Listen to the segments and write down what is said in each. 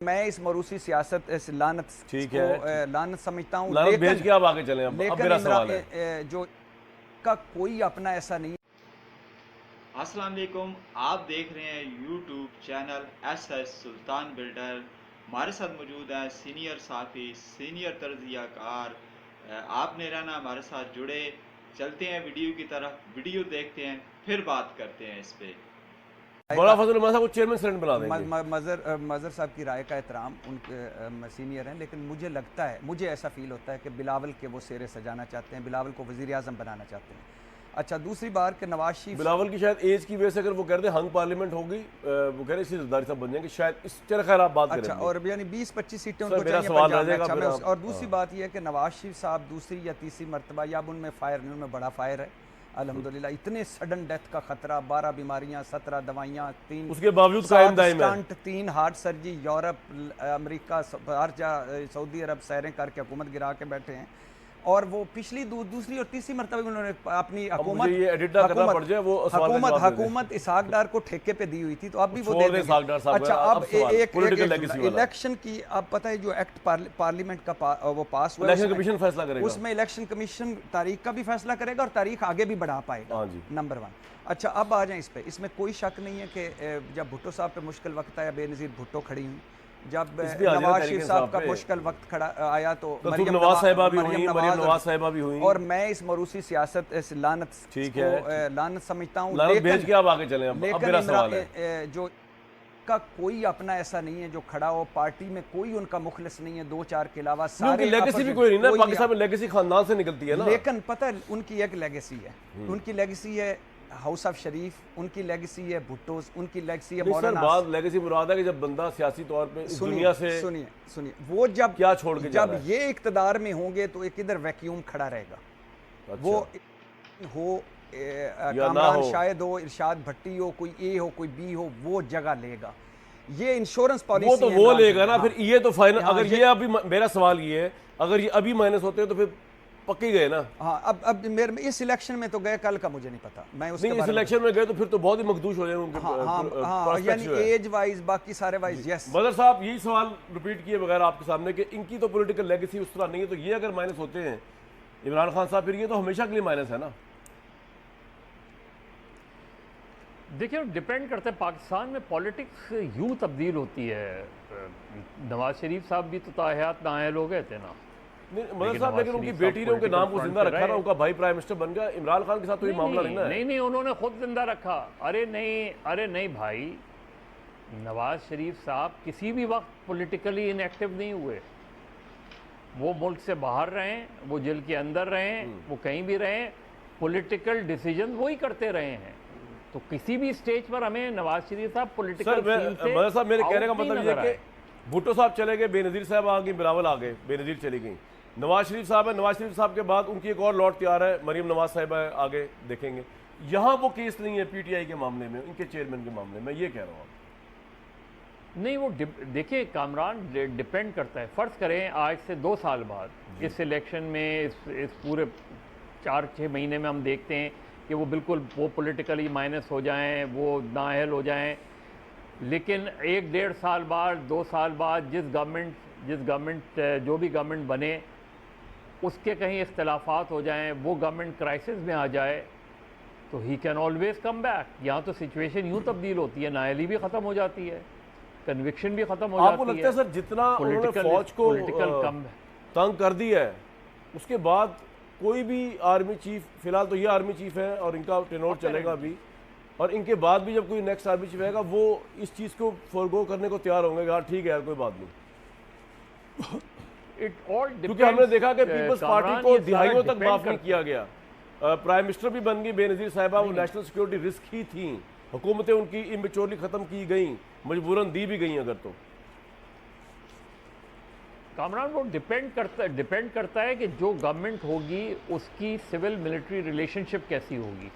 मैं इस मरूसी सियासत इस लानत ठीक को है, लानत समझता हूँ, लानत भेज के आप आगे चलें। अब लेकिन मेरा सवाल है, जो का कोई अपना ऐसा नहीं। अस्सलाम वालेकुम, आप देख रहे हैं यूट्यूब चैनल एस सुल्तान बिल्डर। हमारे साथ मौजूद हैं सीनियर साफ़ी, सीनियर तर्जियाकार। आपने रहना हमारे साथ जुड़े। चलते हैं वीडियो की तरफ, वीडियो देखते हैं, फिर बात करते हैं इस पे। मौलाना फजल रहमान साहब को चेयरमैन सेनेट बना देंगे। मज़र साहब की राय का एहतराम, उनके सीनियर हैं, लेकिन मुझे लगता है, मुझे ऐसा फील होता है कि बिलावल के वो सेरे सजाना चाहते हैं, बिलावल को वज़ीर आज़म बनाना चाहते हैं। अच्छा, दूसरी बार कि नवाज शरीफ बिलावल की शायद एज की वजह से अगर वो कह रहे थे हंग पार्लियामेंट होगी, वो कह रहे इसी जरदारी साहब बन जाएंगे शायद। इस चल खैर आप बात अच्छा, करें। और यानी 20-25 सीटें सर, उनको मेरा चाहिए सवाल पंजाब में। रहेगा, अच्छा, फिर आप- और दूसरी बात यह है कि नवाज शरीफ साहब दूसरी या तीसरी मरतबा, या अब उनमें फायर नहीं, उनमें बड़ा फायर है अल्हम्दुलिल्लाह। इतने सडन डेथ का खतरा, 12 बीमारियां, 17 दवाइयां, 3 उसके बावजूद कायम दायम है। Stent, 3 heart surgery, Europe, America, Saudi Arab सैरें करके हुकूमत गिरा के बैठे हैं। और वो पिछली दूसरी और तीसरी मरतबा उन्होंने अपनी मुझे ये एडिट ना करना पड़ जाए, वो सवाल का जवाब दे दें। हुकूमत इसहाक डार को ठेके पे दी हुई थी, तो अब भी वो छोड़ दे दें देंगे। इसहाक डार साहब अच्छा, का। अब एक पॉलिटिकल लेगेसी वाला। इलेक्शन की, अब पता है जो एक्ट पार्लियामेंट का वो पास हुआ है, इलेक्शन कमीशन फैसला करेगा। उसमें इलेक्शन कमीशन तारीख का भी फैसला करेगा और तारीख आगे भी बढ़ा पाएगा। हाँ जी। नंबर 1। अच्छा, अब आ जाए इस पे। इसमें कोई शक नहीं है कि जब भुट्टो साहब पे मुश्किल वक्त आया, बेनज़ीर भुट्टो खड़ी हुई। जब नवाज शरीफ साहब का मुश्किल वक्त खड़ा आया तो मरियम नवाज साहिबा भी हुई, मरियम नवाज साहिबा भी हुई। और मैं इस मरूसी सियासत इस लानत को लानत समझता हूँ, लानत भेज के आप आगे चलें। अब मेरा सवाल है, जो का कोई अपना ऐसा नहीं है जो खड़ा हो, पार्टी में कोई उनका मुखलिस नहीं है, 2-4 के अलावा सारे लेगेसी भी कोई नहीं ना। पाकिस्तान में लेगेसी खानदान से निकलती है ना। लेकिन पता है उनकी एक लेगेसी है, उनकी लेगेसी है हाउस ऑफ शरीफ, उनकी लेगेसी है भुट्टो, उनकी लेगेसी है मौलाना। बात लेगेसी मुराद है कि जब बंदा सियासी तौर पे इस दुनिया से सुनिए वो जब क्या छोड़ के जब ये इक्तदार में होंगे तो एक इधर वैक्यूम खड़ा रहेगा। अच्छा। वो हो कामरान शायद हो, इरशाद भट्टी हो, कोई ए हो, कोई बी हो, वो जगह लेगा। ये इंश्योरेंस पॉलिसी वो तो वो लेगा ना। फिर ये तो फाइनल, हाँ, अगर ये अभी, मेरा सवाल ये है, अगर ये अभी माइनस होते हैं तो फिर पक्के गए ना। हाँ, अब मेरे इस इलेक्शन में तो गए, कल का मुझे नहीं पता। मैं उसके नहीं, इस इलेक्शन में गए तो फिर तो बहुत ही मखदूश हो जाएंगे। हाँ, यानी एज वाइज, बाकी सारे वाइज। यस मदर साहब, यही सवाल रिपीट किए बगैर आपके सामने कि इनकी तो पॉलिटिकल लेगेसी उस तरह नहीं है, तो ये अगर माइनस होते हैं इमरान खान साहब, फिर ये तो हमेशा के लिए माइनस है ना। देखिए, डिपेंड करता है, पाकिस्तान में पॉलिटिक्स यूं तब्दील होती है। नवाज शरीफ साहब भी तो ताहयात नाअहल हो गए थे ना। मदर साहब, लेकिन उनकी बेटी ने उनके नाम को जिंदा रखा ना, उनका भाई प्राइम मिनिस्टर बन गया। इमरान खान के साथ तो ये मामला नहीं ना है। नहीं, उन्होंने खुद जिंदा रखा। अरे नहीं भाई, नवाज शरीफ साहब किसी भी वक्त पॉलिटिकली इनएक्टिव नहीं हुए। वो मुल्क से बाहर रहें, वो जेल के अंदर रहें, वो कहीं भी रहें, पॉलिटिकल डिसीजन वही करते रहे हैं। तो किसी भी स्टेज पर हमें नवाज शरीफ साहब पॉलिटिकल मदर साहब, मेरे कहने का मतलब ये है कि भुट्टो साहब चले गए, बेनज़ीर साहब आ गई, बिलावल आ गए, बेनज़ीर चली गई, नवाज शरीफ साहब है। नवाज शरीफ साहब के बाद उनकी एक और लॉट तैयार है, मरियम नवाज साहिबा है, आगे देखेंगे। यहाँ वो केस नहीं है पीटीआई के मामले में, इनके चेयरमैन के मामले में, ये कह रहा हूँ। नहीं, वो देखिए कामरान, डिपेंड करता है। फ़र्ज़ करें आज से 2 साल बाद इस इलेक्शन में, इस पूरे 4-6 महीने में हम देखते हैं कि वो बिल्कुल वो पॉलिटिकली माइनस हो जाएं, वो नाअहल हो जाएं। लेकिन 1-1.5 साल बाद, 2 साल बाद जिस गवर्नमेंट जो भी गवर्नमेंट बने, उसके कहीं इख्तलाफात हो जाएं, वो गवर्नमेंट क्राइसिस में आ जाए, तो he can always come back. यहाँ तो सिचुएशन यूँ तब्दील होती है, नाअहली भी ख़त्म हो जाती है, कन्विक्शन भी ख़त्म हो जाती है। आपको लगता है सर, जितना उन्होंने फौज को तंग कर दिया है, उसके बाद कोई भी आर्मी चीफ, फिलहाल तो ये आर्मी चीफ है और इनका टेनोर चलेगा भी, और इनके बाद भी जब कोई नेक्स्ट आर्मी चीफ आएगा, वो इस चीज़ को फोरगो करने को तैयार होंगे कि हाँ ठीक है यार, कोई बात नहीं। क्योंकि हमने देखा कि पीपल्स पार्टी को दिहाइयों तक माफ नहीं किया गया। प्राइम मिनिस्टर भी बन गई बेनज़ीर साहिबा, वो नेशनल सिक्योरिटी रिस्क ही थी। हुकूमतें उनकी इमेच्योरली ख़त्म की गई, मजबूरन दी भी गई अगर तो। कामरान, वो डिपेंड करता है कि जो गवर्नमेंट होगी उसकी सिविल मिलिट्री रिलेशनशिप कैसी होगी,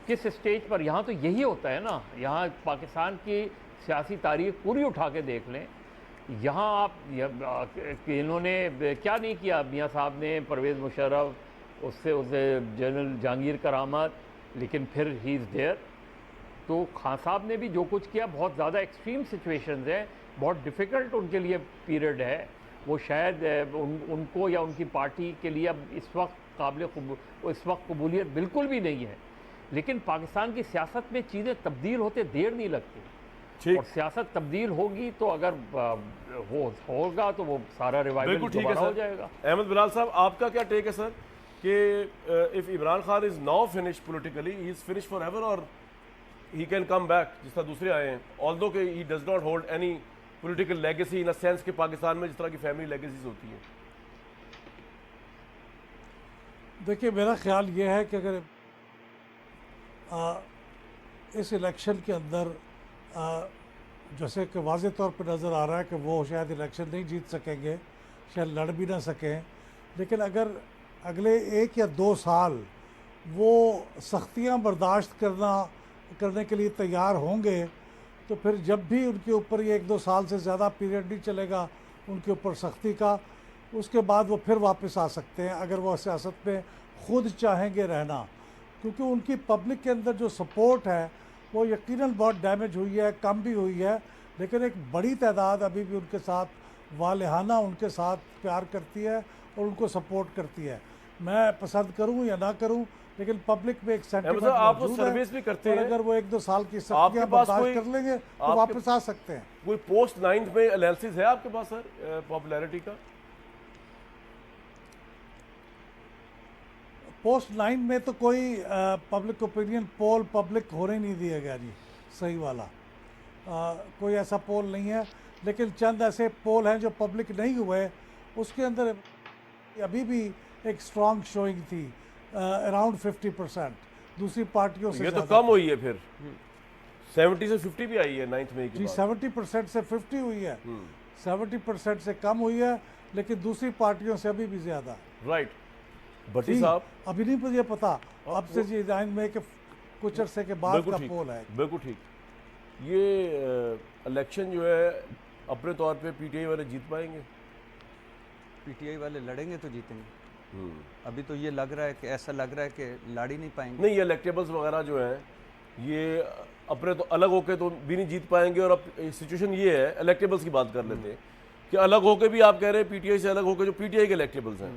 किस स्टेज पर। यहाँ तो यही होता है ना। यहाँ पाकिस्तान की सियासी तारीख पूरी उठा के देख लें, यहाँ आप इन्होंने क्या नहीं किया। मियाँ साहब ने, परवेज़ मुशर्रफ, उससे जनरल जहांगीर करामत, लेकिन फिर ही इज़ देयर। तो खान साहब ने भी जो कुछ किया, बहुत ज़्यादा एक्सट्रीम सिचुएशंस हैं, बहुत डिफ़िकल्ट उनके लिए पीरियड है। वो शायद उनको या उनकी पार्टी के लिए अब इस वक्त कबूलियत बिल्कुल भी नहीं है। लेकिन पाकिस्तान की सियासत में चीज़ें तब्दील होते देर नहीं लगती, और सियासत तब्दील होगी तो अगर होगा तो वो सारा रिवाइवल दोबारा हो जाएगा। अहमद बिलाल साहब, आपका क्या टेक है सर कि if Imran Khan is now finish politically, he is finish for ever, और ही कैन कम बैक जिस तरह दूसरे आए हैं, ऑल्दो कि he does not hold any political legacy in a sense कि पाकिस्तान में जिस तरह की फैमिली लेगेसीज होती हैं? देखिए, मेरा ख्याल ये है कि अगर इस इलेक्शन के अंदर जैसे कि वाज़े तौर पर नज़र आ रहा है कि वो शायद इलेक्शन नहीं जीत सकेंगे, शायद लड़ भी ना सकें, लेकिन अगर अगले 1 या 2 साल वो सख्तियां बर्दाश्त करने के लिए तैयार होंगे, तो फिर जब भी उनके ऊपर ये 1-2 साल से ज़्यादा पीरियड नहीं चलेगा उनके ऊपर सख्ती का, उसके बाद वो फिर वापस आ सकते हैं अगर वो सियासत में ख़ुद चाहेंगे रहना। क्योंकि उनकी पब्लिक के अंदर जो सपोर्ट है वो यकीनन बहुत डैमेज हुई है, कम भी हुई है, लेकिन एक बड़ी तादाद अभी भी उनके साथ वालिहाना उनके साथ प्यार करती है और उनको सपोर्ट करती है। मैं पसंद करूं या ना करूं, लेकिन पब्लिक में एक सेंटिमेंट आप मौजूद सर्विस भी करते हैं, अगर वो 1-2 साल की सख्तियां बर्दाश्त कर लेंगे तो वापस आ सकते हैं। कोई पोस्ट 9th में एनालिसिस है आपके पास सर पॉपुलैरिटी का? पोस्ट 9 में तो कोई पब्लिक ओपिनियन पोल पब्लिक होने नहीं दिया गया जी, सही वाला कोई ऐसा पोल नहीं है, लेकिन चंद ऐसे पोल हैं जो पब्लिक नहीं हुए, उसके अंदर अभी भी एक स्ट्रॉन्ग शोइंग थी अराउंड 50%, दूसरी पार्टियों से ये तो कम हुई है, फिर 70 से 50 भी आई है 9th में जी। 70% से 50 हुई है, 70% से कम हुई है, लेकिन दूसरी पार्टियों से अभी भी ज़्यादा। राइट, भट्टी साहब अभी नहीं मुझे पता, अब से जी 9 में कि कुछ अरसे के बाद का पोल है। बिल्कुल ठीक। ये इलेक्शन जो है अपने तौर पे पीटीआई वाले जीत पाएंगे? पीटीआई वाले लड़ेंगे तो जीतेंगे। अभी तो ये लग रहा है कि ऐसा लग रहा है कि लड़ ही नहीं पाएंगे। नहीं, ये इलेक्टेबल्स वगैरह जो हैं ये अपने तो अलग होके तो भी नहीं जीत पाएंगे, और अब सिचुएशन ये है, इलेक्टेबल्स की बात कर लेते हैं कि अलग होके भी आप कह रहे हैं पीटीआई से अलग होकर जो पीटीआई के इलेक्टेबल्स हैं,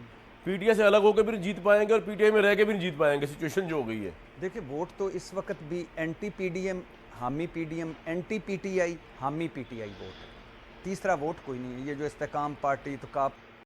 पीटीआई से अलग होकर भी नहीं जीत पाएंगे और पीटीआई में रह के भी नहीं जीत पाएंगे। सिचुएशन जो हो गई है, देखिए वोट तो इस वक्त भी एंटी पीडीएम हामी पीडीएम, एंटी पीटीआई हामी पीटीआई वोट है, तीसरा वोट कोई नहीं है। ये जो इस्तेकाम पार्टी तो काप